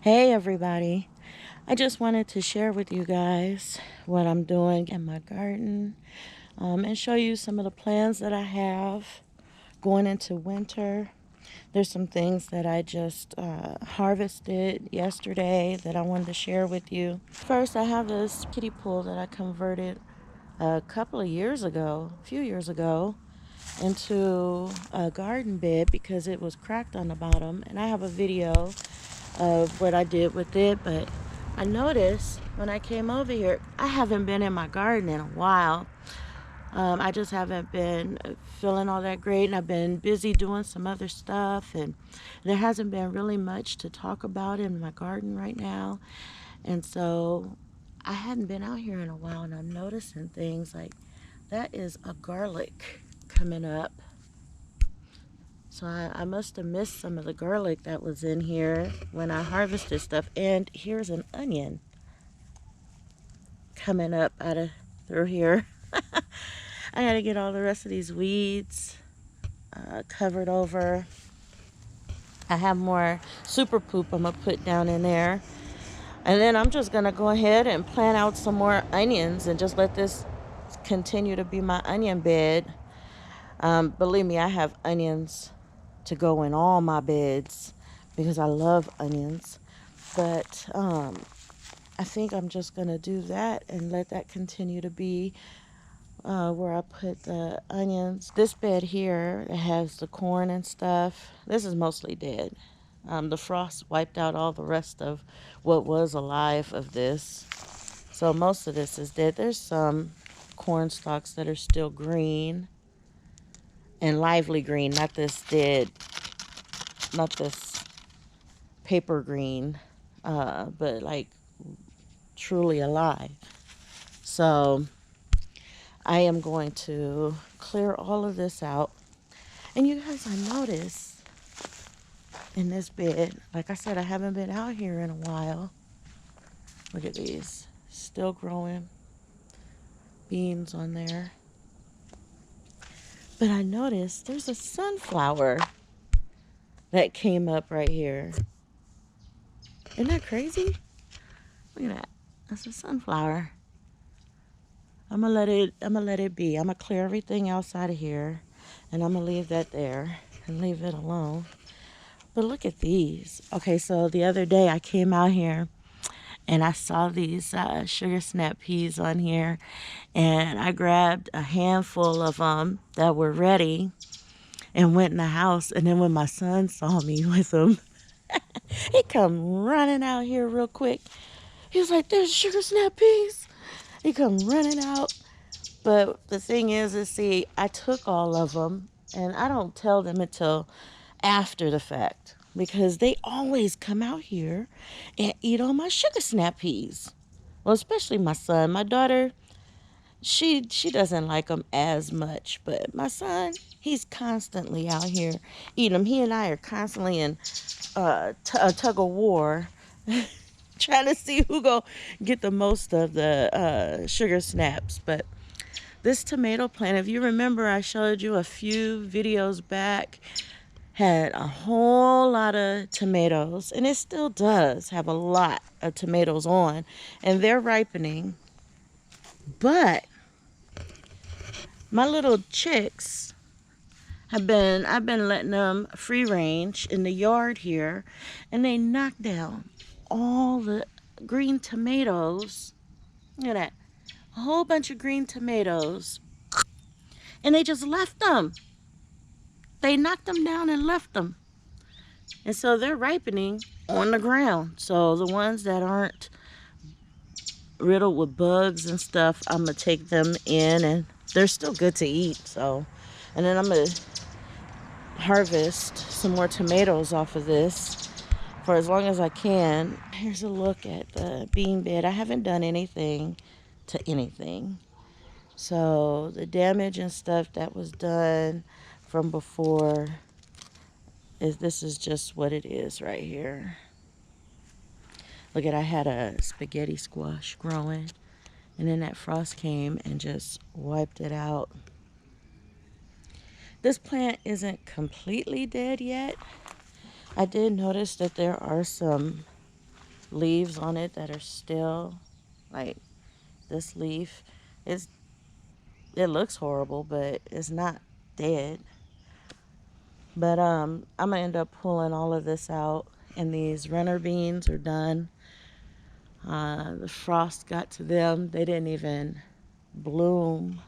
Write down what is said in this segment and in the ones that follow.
Hey everybody, I just wanted to share with you guys what I'm doing in my garden and show you some of the plans that I have going into winter. There's some things that I just harvested yesterday that I wanted to share with you. First, I have this kiddie pool that I converted a few years ago, into a garden bed because it was cracked on the bottom, and I have a video of what I did with it. But I noticed when I came over here, I haven't been in my garden in a while. I just haven't been feeling all that great, and I've been busy doing some other stuff, and there hasn't been really much to talk about in my garden right now. And so I hadn't been out here in a while, and I'm noticing things like that is a garlic coming up. So I must have missed some of the garlic that was in here when I harvested stuff. And here's an onion coming up out of through here. I gotta get all the rest of these weeds covered over. I have more super poop I'm gonna put down in there. And then I'm just gonna go ahead and plant out some more onions and just let this continue to be my onion bed. Believe me, I have onions to go in all my beds because I love onions. But I think I'm just going to do that and let that continue to be where I put the onions. This bed here, it has the corn and stuff. This is mostly dead. The frost wiped out all the rest of what was alive of this. So most of this is dead. There's some corn stalks that are still green and lively green, not this dead, not this paper green, but like truly alive. So I am going to clear all of this out. And you guys, I noticed in this bed, like I said, I haven't been out here in a while. Look at these, still growing beans on there. But I noticed there's a sunflower that came up right here. Isn't that crazy? Look at that. That's a sunflower. I'm gonna let it be. I'm gonna clear everything outside of here, and I'm gonna leave that there and leave it alone. But look at these. Okay, so the other day I came out here and I saw these sugar snap peas on here, and I grabbed a handful of them that were ready and went in the house. And then when my son saw me with them, he come running out here real quick. He was like, "There's sugar snap peas." He come running out. But the thing is see, I took all of them, and I don't tell them until after the fact because they always come out here and eat all my sugar snap peas. Well, especially my son. My daughter, she doesn't like them as much, but my son, he's constantly out here eating them. He and I are constantly in a tug of war. Trying to see who go get the most of the sugar snaps. But this tomato plant, if you remember, I showed you a few videos back, had a whole lot of tomatoes, and it still does have a lot of tomatoes on, and they're ripening. But my little chicks I've been letting them free range in the yard here, and they knocked down all the green tomatoes. Look at that. A whole bunch of green tomatoes. And they just left them. They knocked them down and left them. And so they're ripening on the ground. So the ones that aren't riddled with bugs and stuff, I'm going to take them in, and they're still good to eat. So, and then I'm going to harvest some more tomatoes off of this for as long as I can. Here's a look at the bean bed. I haven't done anything to anything. So the damage and stuff that was done from before this is just what it is right here. Look at, I had a spaghetti squash growing, and then that frost came and just wiped it out. This plant isn't completely dead yet. I did notice that there are some leaves on it that are still, like this leaf. It's, it looks horrible, but it's not dead. But I'm gonna end up pulling all of this out, and these runner beans are done. The frost got to them. They didn't even bloom.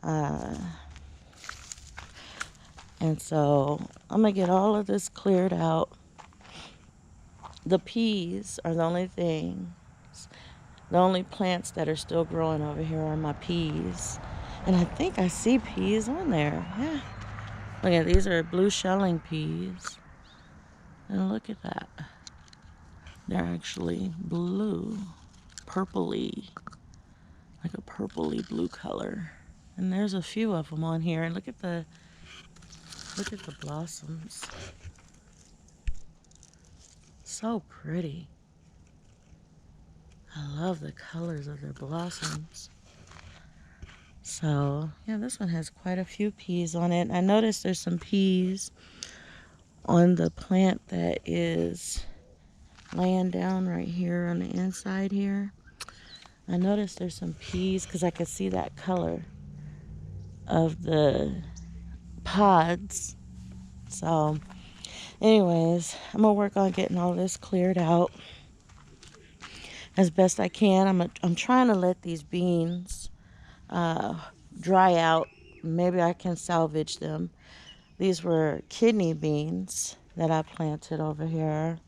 And so I'm gonna get all of this cleared out. The peas are the only thing. The only plants that are still growing over here are my peas. And I think I see peas on there. Yeah. Look at these are blue shelling peas. And look at that. They're actually blue. Purpley. Like a purpley blue color. And there's a few of them on here. And look at the blossoms. So pretty. I love the colors of their blossoms. So, yeah, this one has quite a few peas on it. I noticed there's some peas on the plant that is laying down right here on the inside here. I noticed there's some peas because I could see that color of the pods. So, anyways, I'm going to work on getting all this cleared out as best I can. I'm trying to let these beans dry out. Maybe I can salvage them. These were kidney beans that I planted over here.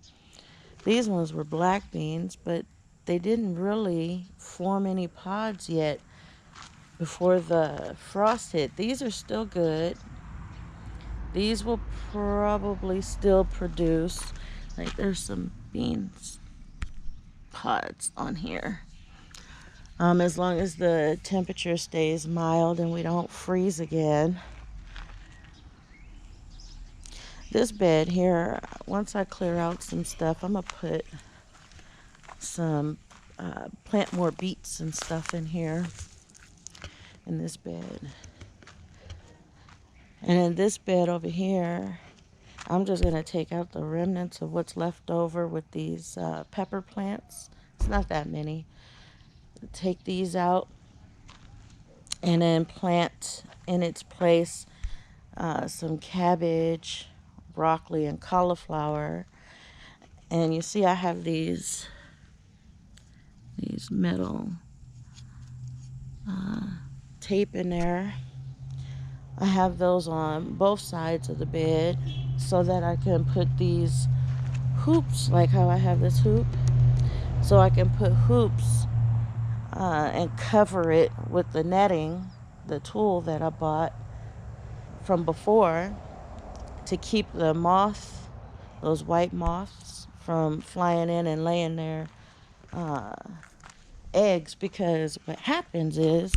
These ones were black beans, but they didn't really form any pods yet before the frost hit. These are still good. These will probably still produce. Like, there's some beans pods on here. As long as the temperature stays mild and we don't freeze again. This bed here, once I clear out some stuff, I'm going to put some, plant more beets and stuff in here, in this bed. And in this bed over here, I'm just going to take out the remnants of what's left over with these pepper plants. It's not that many. Take these out and then plant in its place some cabbage, broccoli, and cauliflower. And you see I have these metal tape in there. I have those on both sides of the bed so that I can put these hoops, like how I have this hoop. So I can put hoops and cover it with the netting, the tool that I bought from before, to keep the moth, those white moths, from flying in and laying their eggs. Because what happens is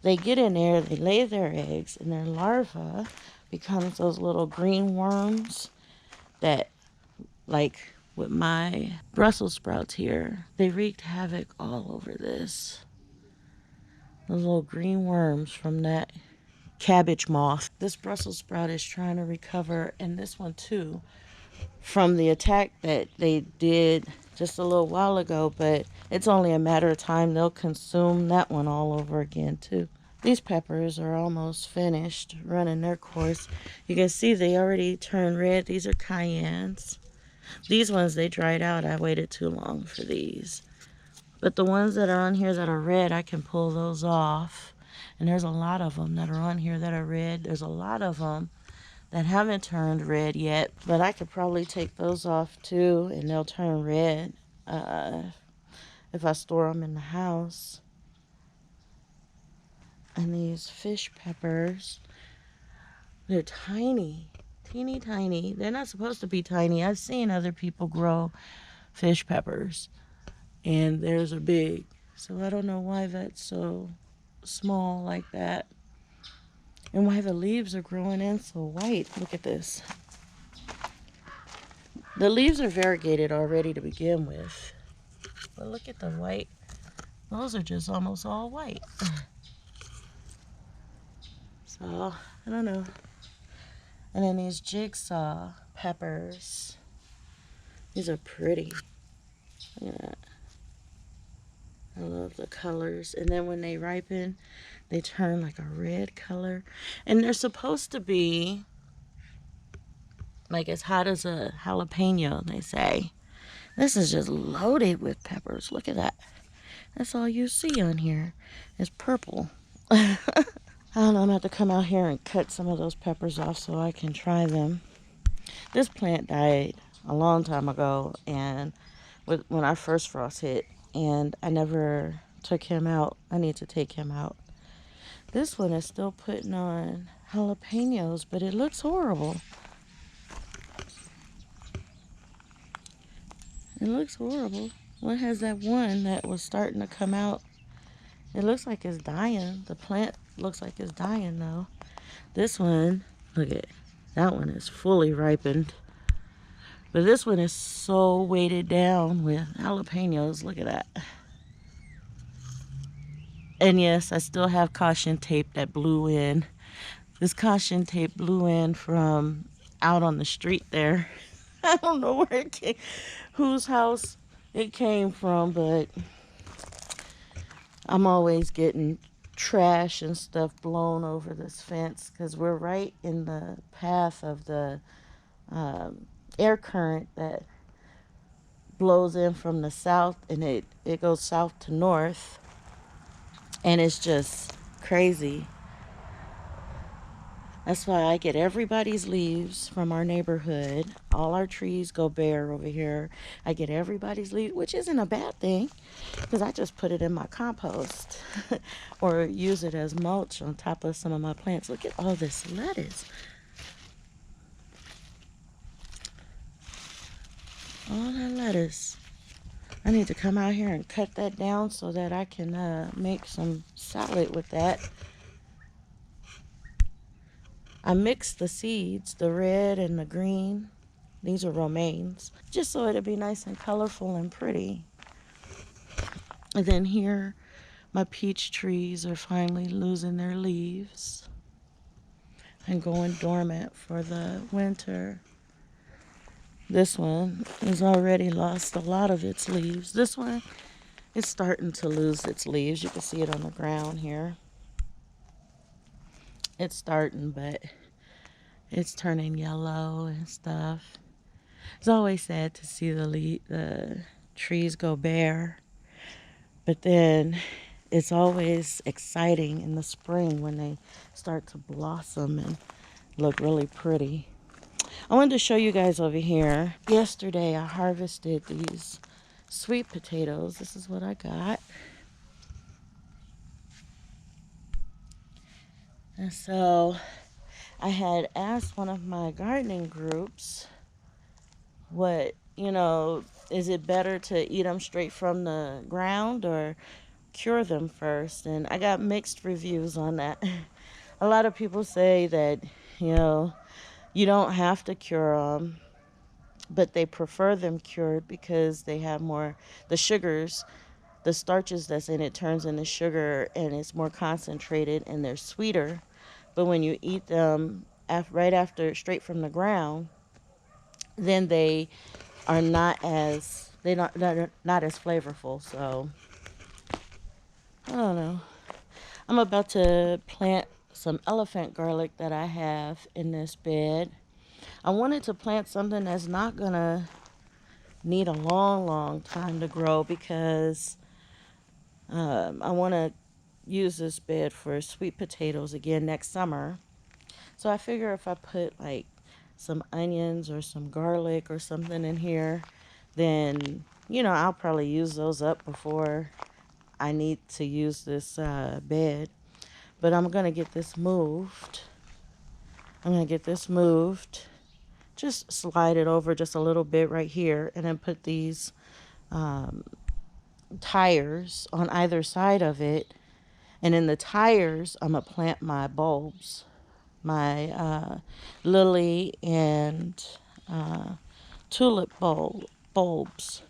they get in there, they lay their eggs, and their larva becomes those little green worms that, like with my Brussels sprouts here, they wreaked havoc all over this. Those little green worms from that cabbage moth. This Brussels sprout is trying to recover, and this one too, from the attack that they did just a little while ago, but it's only a matter of time. They'll consume that one all over again too. These peppers are almost finished running their course. You can see they already turned red. These are cayennes. These ones, they dried out. I waited too long for these. But the ones that are on here that are red, I can pull those off. And there's a lot of them that are on here that are red. There's a lot of them that haven't turned red yet, but I could probably take those off too, and they'll turn red if I store them in the house. And these fish peppers, they're tiny, teeny tiny. They're not supposed to be tiny. I've seen other people grow fish peppers, and theirs are big. So I don't know why that's so small like that. And why the leaves are growing in so white. Look at this. The leaves are variegated already to begin with. But look at the white. Those are just almost all white. So, I don't know. And then these jigsaw peppers. These are pretty. Yeah, I love the colors. And then when they ripen, they turn like a red color. And they're supposed to be like as hot as a jalapeno, they say. This is just loaded with peppers. Look at that. That's all you see on here is purple. I don't know, I'm going to have to come out here and cut some of those peppers off so I can try them. This plant died a long time ago, and when our first frost hit, and I never took him out. I need to take him out. This one is still putting on jalapenos, but it looks horrible. It looks horrible. What has that one that was starting to come out? It looks like it's dying. The plant looks like it's dying though. This one, look at that one is fully ripened. But this one is so weighted down with jalapenos. Look at that. And yes, I still have caution tape that blew in. This caution tape blew in from out on the street there. I don't know where it came, whose house it came from, but I'm always getting trash and stuff blown over this fence because we're right in the path of the air current that blows in from the south, and it goes south to north, and it's just crazy. That's why I get everybody's leaves from our neighborhood. All our trees go bare over here. I get everybody's leaves, which isn't a bad thing because I just put it in my compost or use it as mulch on top of some of my plants. Look at all this lettuce. All that lettuce. I need to come out here and cut that down so that I can make some salad with that. I mixed the seeds, the red and the green. These are romaines, just so it'd be nice and colorful and pretty. And then here, my peach trees are finally losing their leaves and going dormant for the winter. This one has already lost a lot of its leaves. This one is starting to lose its leaves. You can see it on the ground here. It's starting, but it's turning yellow and stuff. It's always sad to see the trees go bare, but then it's always exciting in the spring when they start to blossom and look really pretty. I wanted to show you guys over here. Yesterday I harvested these sweet potatoes. This is what I got. And so I had asked one of my gardening groups is it better to eat them straight from the ground or cure them first? And I got mixed reviews on that. A lot of people say that, you don't have to cure them, but they prefer them cured because they have more, the sugars, the starches that's in it turns into sugar and it's more concentrated and they're sweeter. But when you eat them right after, straight from the ground, then they are not as flavorful. So I don't know. I'm about to plant some elephant garlic that I have in this bed. I wanted to plant something that's not gonna need a long time to grow because I want to use this bed for sweet potatoes again next summer. So I figure if I put like some onions or some garlic or something in here, then I'll probably use those up before I need to use this bed. But I'm gonna get this moved. Just slide it over just a little bit right here, and then put these tires on either side of it. And in the tires, I'm gonna plant my bulbs, my lily and tulip bulbs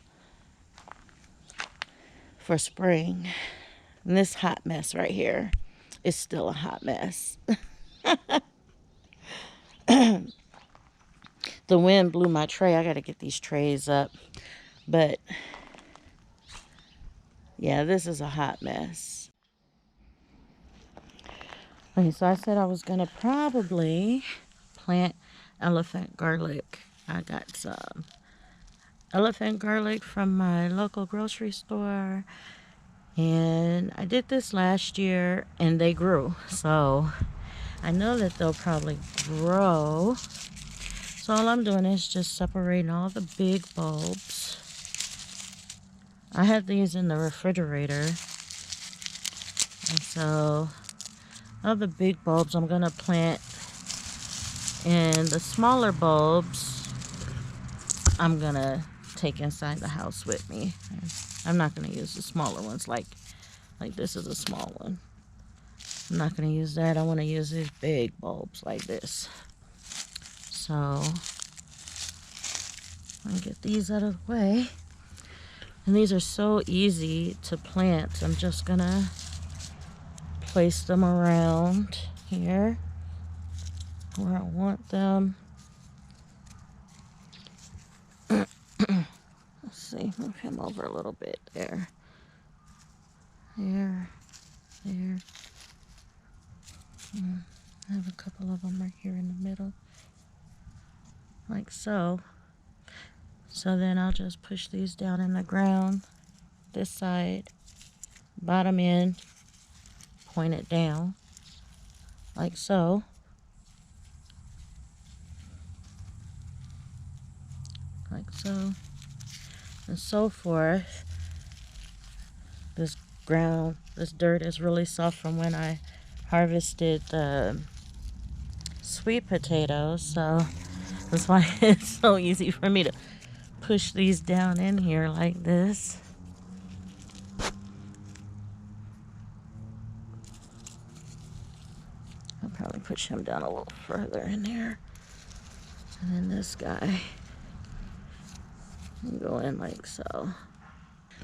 for spring. And this hot mess right here is still a hot mess. The wind blew my tray. I got to get these trays up. But Yeah, this is a hot mess. Okay, so I said I was gonna probably plant elephant garlic. I got some elephant garlic from my local grocery store, and I did this last year and they grew, so I know that they'll probably grow. So all I'm doing is just separating all the big bulbs. I have these in the refrigerator, and so all the big bulbs I'm gonna plant, and the smaller bulbs I'm gonna take inside the house with me. I'm not gonna use the smaller ones, like this is a small one. I'm not gonna use that. I want to use these big bulbs like this. So I'm gonna get these out of the way. And these are so easy to plant. I'm just gonna place them around here where I want them. Let's see, move him over a little bit there. There. I have a couple of them right here in the middle, like so. So then I'll just push these down in the ground, this side, bottom end, point it down, like so. Like so, and so forth. This ground, this dirt is really soft from when I harvested the sweet potatoes, so that's why it's so easy for me to push these down in here like this. I'll probably push him down a little further in there. And then this guy can go in like so.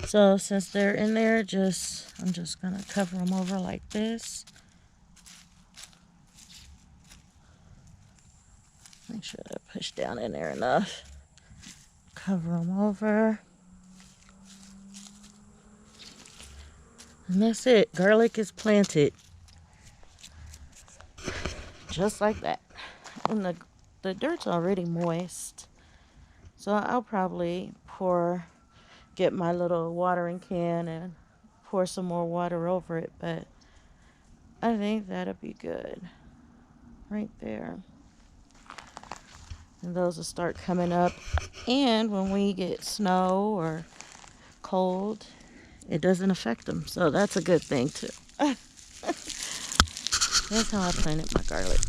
So since they're in there, I'm just gonna cover them over like this. Make sure they're pushed down in there enough. Cover them over. And that's it. Garlic is planted. Just like that. And the dirt's already moist. So I'll probably get my little watering can and pour some more water over it. But I think that'll be good. Right there. And those will start coming up. And when we get snow or cold, it doesn't affect them. So that's a good thing too. That's how I planted my garlic.